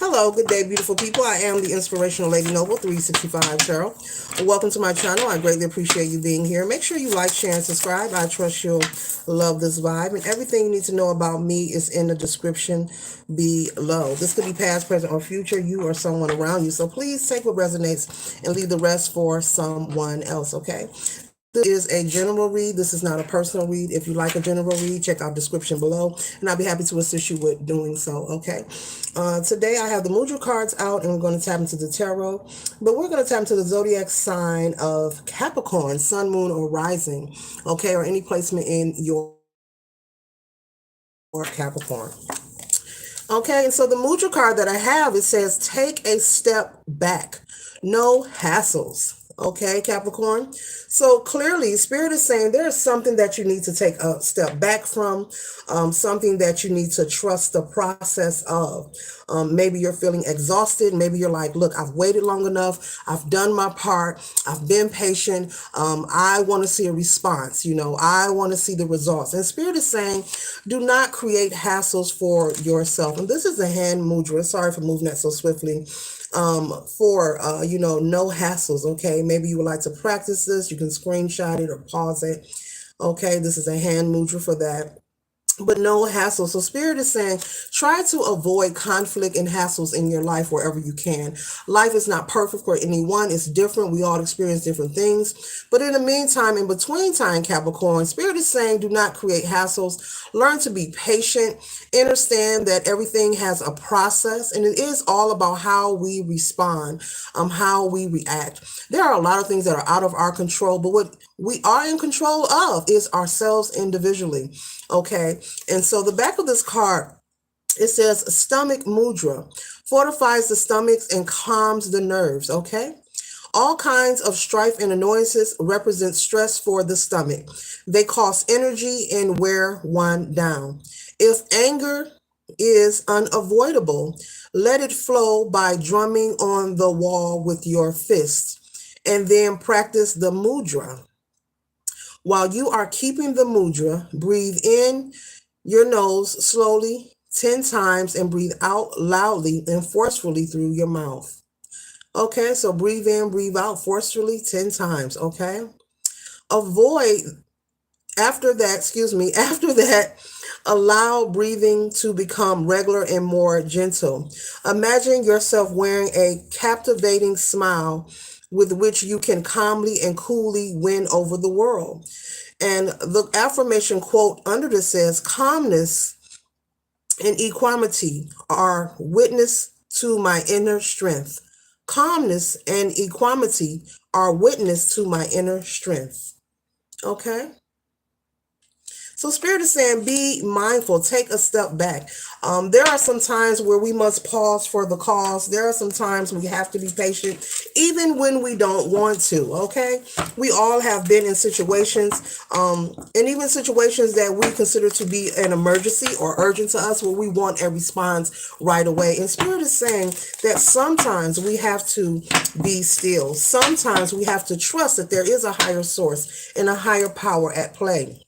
Hello, good day, beautiful people. I am the Inspirational Lady Noble 365 Cheryl. Welcome to my channel. I greatly appreciate you being here. Make sure you like, share, and subscribe. I trust you'll love this vibe. And everything you need to know about me is in the description below. This could be past, present, or future, you or someone around you. So please take what resonates and leave the rest for someone else, okay? This is a general read. This is not a personal read. If you like a general read, check out description below, and I'll be happy to assist you with doing so, okay? Today I have the mudra cards out, and we're going to tap into the tarot, but we're going to tap into the zodiac sign of Capricorn, sun, moon, or rising, okay, or any placement in your Capricorn. Okay, and so the mudra card that I have, it says, take a step back. No hassles. Okay, Capricorn. So clearly, Spirit is saying there is something that you need to take a step back from, something that you need to trust the process of. Maybe you're feeling exhausted. Maybe you're like, look, I've waited long enough. I've done my part. I've been patient. I want to see a response. I want to see the results. And Spirit is saying, do not create hassles for yourself. And this is a hand mudra. Sorry for moving that so swiftly. No hassles, okay? Maybe you would like to practice this. You can screenshot it or pause it, okay? This is a hand mudra for that. But no hassle. So Spirit is saying, try to avoid conflict and hassles in your life wherever you can. Life is not perfect for anyone. It's different. We all experience different things. But in the meantime, in between time, Capricorn, Spirit is saying, do not create hassles. Learn to be patient. Understand that everything has a process, and it is all about how we respond, how we react. There are a lot of things that are out of our control, but what we are in control of is ourselves individually. Okay, and so the back of this card, it says stomach mudra, fortifies the stomachs and calms the nerves. Okay, all kinds of strife and annoyances represent stress for the stomach. They cost energy and wear one down. If anger is unavoidable, let it flow by drumming on the wall with your fists, and then practice the mudra. While you are keeping the mudra, breathe in your nose slowly 10 times and breathe out loudly and forcefully through your mouth. Okay, so breathe in, breathe out forcefully 10 times, okay? After that, allow breathing to become regular and more gentle. Imagine yourself wearing a captivating smile with which you can calmly and coolly win over the world. And the affirmation quote under this says, calmness and equanimity are witness to my inner strength. Calmness and equanimity are witness to my inner strength. Okay? So Spirit is saying, be mindful, take a step back. There are some times where we must pause for the cause. There are some times we have to be patient, even when we don't want to, okay? We all have been in situations, and even situations that we consider to be an emergency or urgent to us, where we want a response right away. And Spirit is saying that sometimes we have to be still. Sometimes we have to trust that there is a higher source and a higher power at play.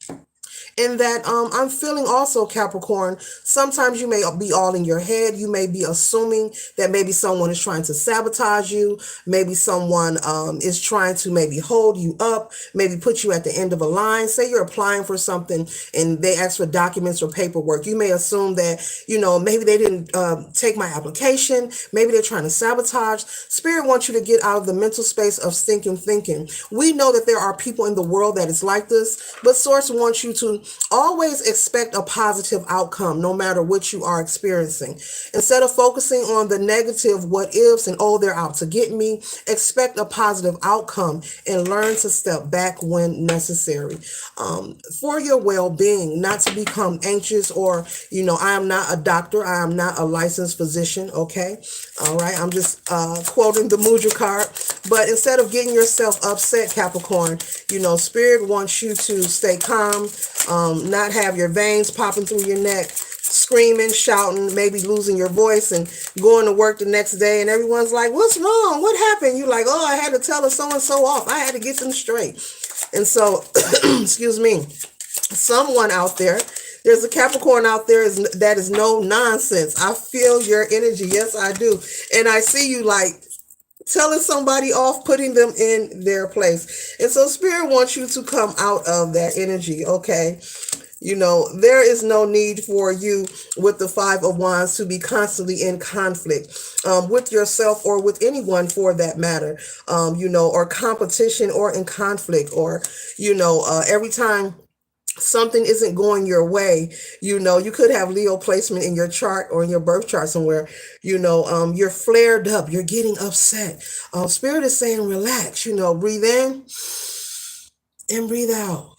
And that I'm feeling also, Capricorn, sometimes you may be all in your head. You may be assuming that maybe someone is trying to sabotage you. Maybe someone is trying to maybe hold you up, maybe put you at the end of a line. Say you're applying for something and they ask for documents or paperwork. You may assume that, maybe they didn't take my application. Maybe they're trying to sabotage. Spirit wants you to get out of the mental space of stinking thinking. We know that there are people in the world that is like this, but Source wants you to always expect a positive outcome no matter what you are experiencing. Instead of focusing on the negative what ifs and, oh, they're out to get me, expect a positive outcome and learn to step back when necessary. For your well-being, not to become anxious or, I am not a doctor. I am not a licensed physician. Okay. All right. I'm just quoting the mudra card. But instead of getting yourself upset, Capricorn, Spirit wants you to stay calm, not have your veins popping through your neck, screaming, shouting, maybe losing your voice and going to work the next day. And everyone's like, what's wrong? What happened? You're like, oh, I had to tell her so-and-so off. I had to get them straight. And so, excuse me, someone out there There's a Capricorn out there that is no nonsense. I feel your energy. Yes, I do. And I see you like telling somebody off, putting them in their place. And so Spirit wants you to come out of that energy, okay? There is no need for you with the Five of Wands to be constantly in conflict with yourself or with anyone for that matter, or competition or in conflict or, every time something isn't going your way, you could have Leo placement in your chart or in your birth chart somewhere, you're flared up, you're getting upset. Spirit is saying, relax, breathe in and breathe out.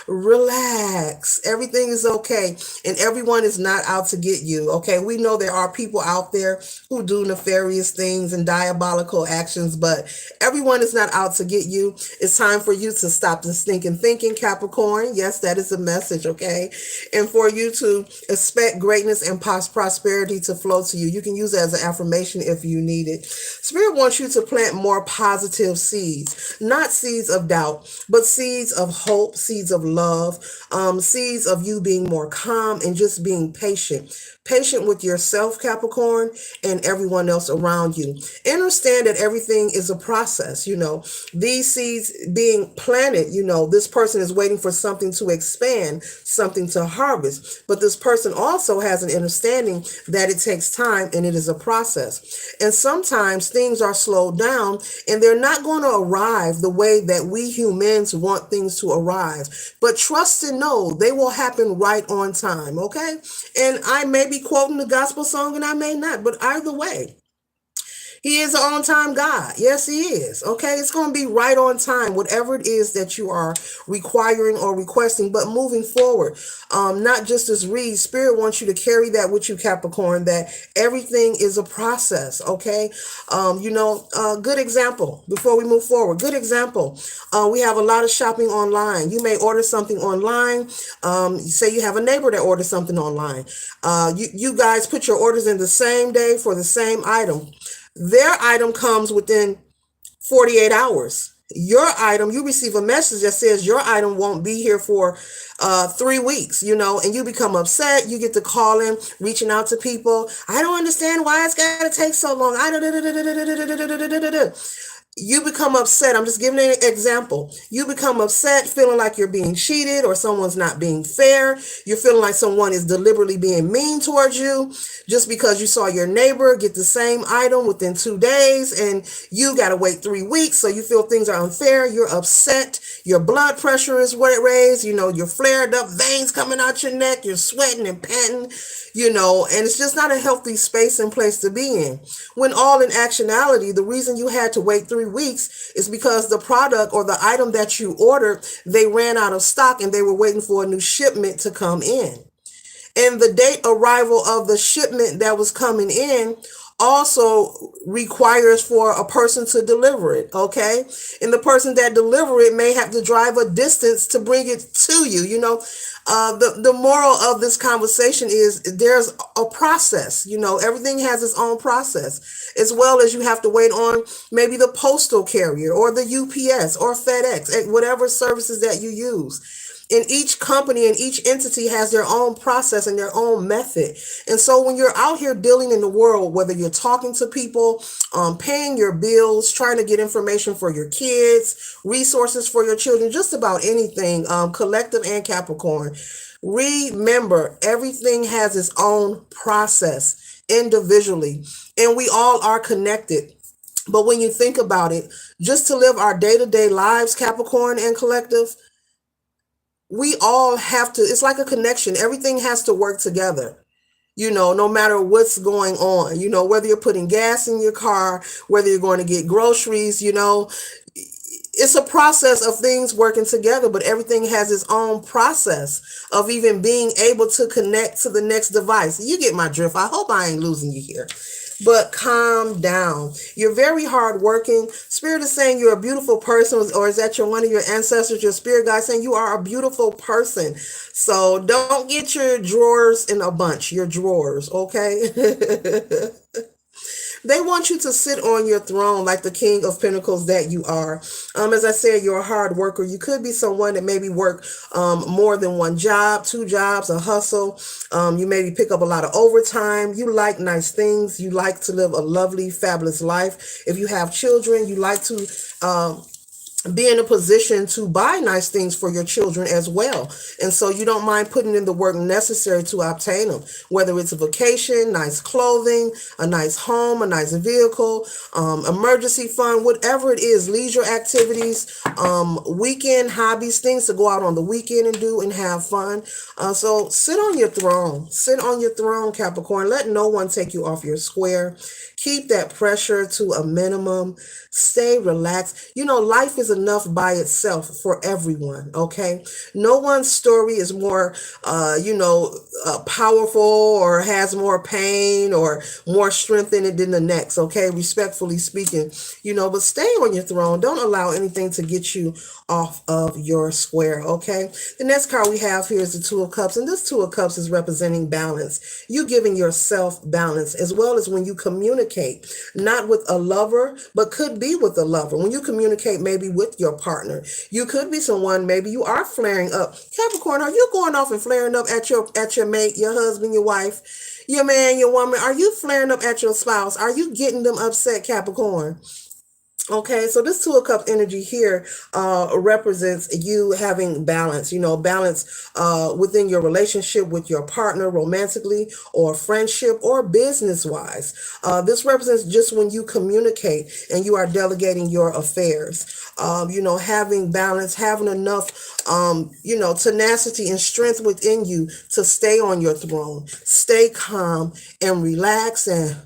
Relax. Everything is okay. And everyone is not out to get you. Okay. We know there are people out there who do nefarious things and diabolical actions, but everyone is not out to get you. It's time for you to stop the stinking thinking, Capricorn. Yes, that is a message. Okay. And for you to expect greatness and prosperity to flow to you. You can use it as an affirmation if you need it. Spirit wants you to plant more positive seeds, not seeds of doubt, but seeds of hope, seeds of love, seeds of you being more calm and just being patient with yourself, Capricorn, and everyone else around you. Understand that everything is a process. These seeds being planted, this person is waiting for something to expand, something to harvest, but this person also has an understanding that it takes time and it is a process. And sometimes things are slowed down and they're not going to arrive the way that we humans want things to arrive, but trust and know they will happen right on time. Okay. And I may be quoting the gospel song and I may not, but either way, he is an on-time God. Yes, he is. Okay, it's going to be right on time, whatever it is that you are requiring or requesting. But moving forward, not just as read, Spirit wants you to carry that with you, Capricorn, that everything is a process. Okay, good example before we move forward. Good example. We have a lot of shopping online. You may order something online. Say you have a neighbor that orders something online. You guys put your orders in the same day for the same item. Their item comes within 48 hours. Your item, you receive a message that says your item won't be here for 3 weeks, and you become upset. You get to calling, reaching out to people. I don't understand why it's got to take so long. You become upset. I'm just giving an example. You become upset, feeling like you're being cheated or someone's not being fair. You're feeling like someone is deliberately being mean towards you just because you saw your neighbor get the same item within 2 days and you got to wait 3 weeks. So you feel things are unfair. You're upset. Your blood pressure is raised. You're flared up, veins coming out your neck. You're sweating and panting, and it's just not a healthy space and place to be in. When all in actuality, the reason you had to wait 3 weeks is because the product or the item that you ordered, they ran out of stock and they were waiting for a new shipment to come in. And the date arrival of the shipment that was coming in also requires for a person to deliver it, okay? And the person that deliver it may have to drive a distance to bring it to you. The moral of this conversation is there's a process. Everything has its own process, as well as you have to wait on maybe the postal carrier or the UPS or FedEx, whatever services that you use. And each company and each entity has their own process and their own method. And so when you're out here dealing in the world, whether you're talking to people, paying your bills, trying to get information for your kids, resources for your children, just about anything, collective and Capricorn, remember everything has its own process individually, and we all are connected. But when you think about it, just to live our day-to-day lives, Capricorn and collective, we all have to, it's like a connection. Everything has to work together, no matter what's going on, whether you're putting gas in your car, whether you're going to get groceries, it's a process of things working together, but everything has its own process of even being able to connect to the next device. You get my drift. I hope I ain't losing you here. But calm down. You're very hardworking. Spirit is saying you're a beautiful person, or is that one of your ancestors, your spirit guide saying you are a beautiful person. So don't get your drawers in a bunch, your drawers, okay? They want you to sit on your throne like the King of Pentacles that you are. As I said, you're a hard worker. You could be someone that maybe work more than one job, two jobs, a hustle. You maybe pick up a lot of overtime. You like nice things. You like to live a lovely, fabulous life. If you have children, you like to be in a position to buy nice things for your children as well. And so you don't mind putting in the work necessary to obtain them, whether it's a vacation, nice clothing, a nice home, a nice vehicle, emergency fund, whatever it is, leisure activities, weekend hobbies, things to go out on the weekend and do and have fun. So sit on your throne. Sit on your throne, Capricorn. Let no one take you off your square. Keep that pressure to a minimum. Stay relaxed. You know, life is enough by itself for everyone, okay? No one's story is more, powerful or has more pain or more strength in it than the next, okay? Respectfully speaking, but stay on your throne. Don't allow anything to get you off of your square, okay? The next card we have here is the Two of Cups, and this Two of Cups is representing balance. You giving yourself balance, as well as when you communicate, not with a lover, but could be with a lover. When you communicate maybe with your partner, you could be someone, maybe you are flaring up. Capricorn, are you going off and flaring up at your mate, your husband, your wife, your man, your woman? Are you flaring up at your spouse? Are you getting them upset, Capricorn? Okay, so this Two of Cups energy here represents you having balance, balance within your relationship with your partner romantically or friendship or business wise. This represents just when you communicate and you are delegating your affairs. Having balance, having enough, tenacity and strength within you to stay on your throne, stay calm and relax and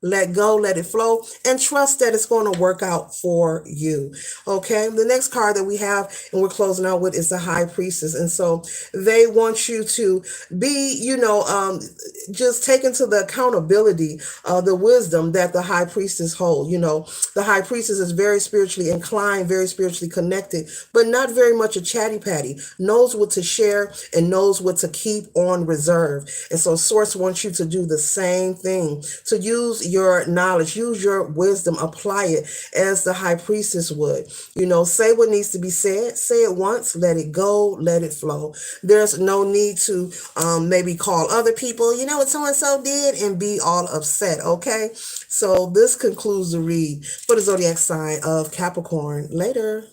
let go, let it flow, and trust that it's going to work out for you. Okay, the next card that we have, and we're closing out with, is the High Priestess. And so they want you to be, just take into the accountability, the wisdom that the High Priestess hold. The High Priestess is very spiritually inclined, very spiritually connected, but not very much a chatty patty, knows what to share and knows what to keep on reserve. And so Source wants you to do the same thing, to use your knowledge, use your wisdom, apply it as the High Priestess would. Say what needs to be said, say it once, let it go, let it flow. There's no need to maybe call other people, what so-and-so did, and be all upset, okay? So this concludes the read for the zodiac sign of Capricorn. Later.